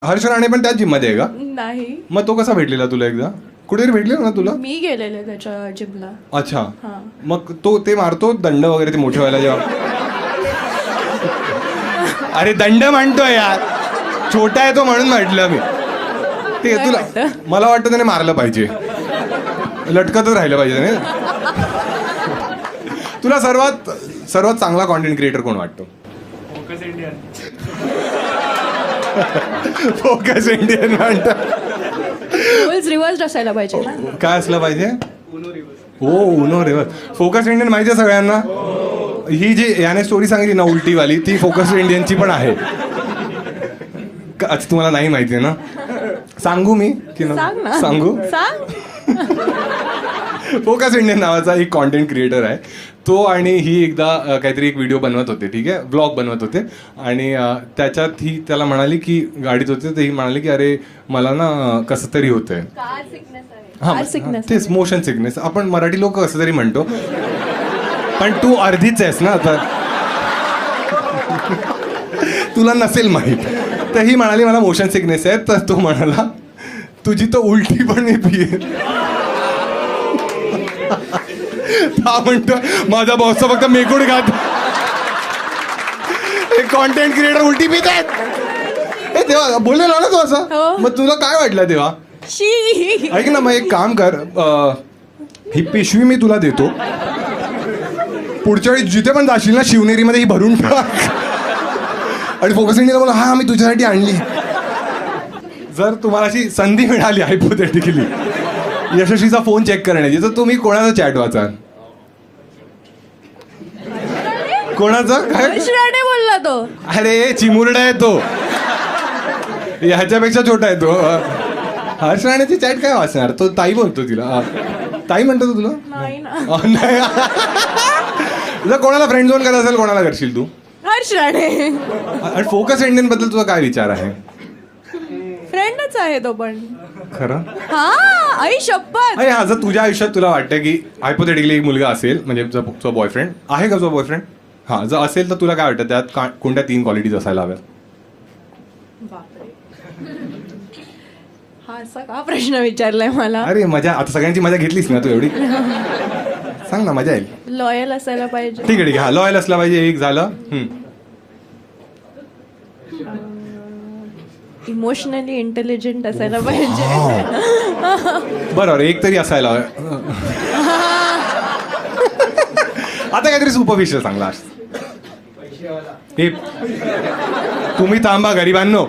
हर्ष राणे पण त्याच जिममध्ये आहे का? नाही, मग तो कसा भेटलेला तुला एकदा? कुठेतरी भेटलेला ना तुला? मी गेलेले त्याच्या जिमला. अच्छा. हा. मग तो ते मारतो दंड वगैरे ते मोठे व्हायला जेव्हा? अरे दंड म्हणतोय यार, छोटा आहे तो म्हणून म्हटलं मी. ते काय तुला वाटतं? मला वाटतं त्याने मारलं पाहिजे, लटकतच राहिलं पाहिजे त्याने. तुला सर्वात सर्वात चांगला कॉन्टेंट क्रिएटर कोण वाटतो? फोकस इंडियन म्हणतात. रोल्स रिव्हर्स असायला पाहिजे ना. काय असलं पाहिजे? हो, उनो रिव्हर्स. फोकस इंडियन माहिती आहे सगळ्यांना? ही जी याने स्टोरी सांगितली ना उलटीवाली, ती फोकस इंडियनची पण आहे. अच्छा, तुम्हाला नाही माहिती आहे ना? सांगू मी की सांग ना. सांगू? सांग. फोकस इंडियन नावाचा एक कॉन्टेंट क्रिएटर आहे तो, आणि ही एकदा काहीतरी एक व्हिडिओ बनवत होते, ठीक आहे, ब्लॉग बनवत होते, आणि त्याच्यात ही त्याला म्हणाली की गाडीत होते तर ही म्हणाली की अरे मला ना कसं तरी होतंय. Car sickness तेच मोशन सिकनेस आपण मराठी लोक कसं तरी म्हणतो, पण तू अर्धीच आहेस ना आता, तुला नसेल माहीत. तर ही म्हणाली मला मोशन सिकनेस आहे, तर तो म्हणाला तुझी तर उलटी पण मी पिये. हा म्हणतो माझा बॉस फक्त मेकूड घात, कॉन्टेंट क्रिएटर उलटी पित आहेत. तेव्हा बोललेला ना तो असं, हो. मग तुला काय वाटलं तेव्हा? शी. ऐक ना, मग एक काम कर, ही पिशवी मी तुला देतो, पुढच्या वेळी जिथे पण जाशील ना शिवनेरीमध्ये ही भरून टाक, आणि फोकस इंडियाला बोला हा मी तुझ्यासाठी आणली. जर तुम्हाला अशी संधी मिळाली हायपोथेटिकली यशस्वीचा फोन चेक करण्याची, तर तुम्ही कोणाचा चॅट वाचाल? कोणाचा? काय? हर्ष राणे बोलला तो. अरे चिमुरडा आहे तो, ह्याच्यापेक्षा छोटा आहे तो. हर्ष राणेची चॅट काय वाचणार? तो ताई बोलतो तिला, ताई म्हणतो तो तुला? नाही ना. नाही. जर कोणाला फ्रेंड झोन करत असेल कोणाला करशील तू? हर्ष राणे आणि फोकस इंडियन बद्दल तुझा काय विचार आहे? फ्रेंडच आहे तो पण. खरं? हा, आई शपथ. अरे हा, जर तुझ्या आयुष्यात तुला वाटतं की हायपोथेटिकली एक मुलगा असेल, म्हणजे तुझा बॉयफ्रेंड आहे का? तुझा बॉयफ्रेंड हा जर असेल तर तुला काय वाटतं त्यात कोणत्या 3 क्वालिटीज असायला हव्या? बापरे, हा असा का प्रश्न विचारलाय मला? अरे मजा, आता सगळ्यांची मजा घेतलीस ना तू एवढी, सांग ना, मजा येईल. लॉयल असायला पाहिजे. ठीक आहे ठीक आहे, हा लॉयल असला पाहिजे, एक झालं. इमोशनली इंटेलिजंट असायला पाहिजे. बरोबर, एक तरी असायला हवं. आता काहीतरी सुपरफिशियल चांगला. हे तुम्ही थांबा गरिबांनो.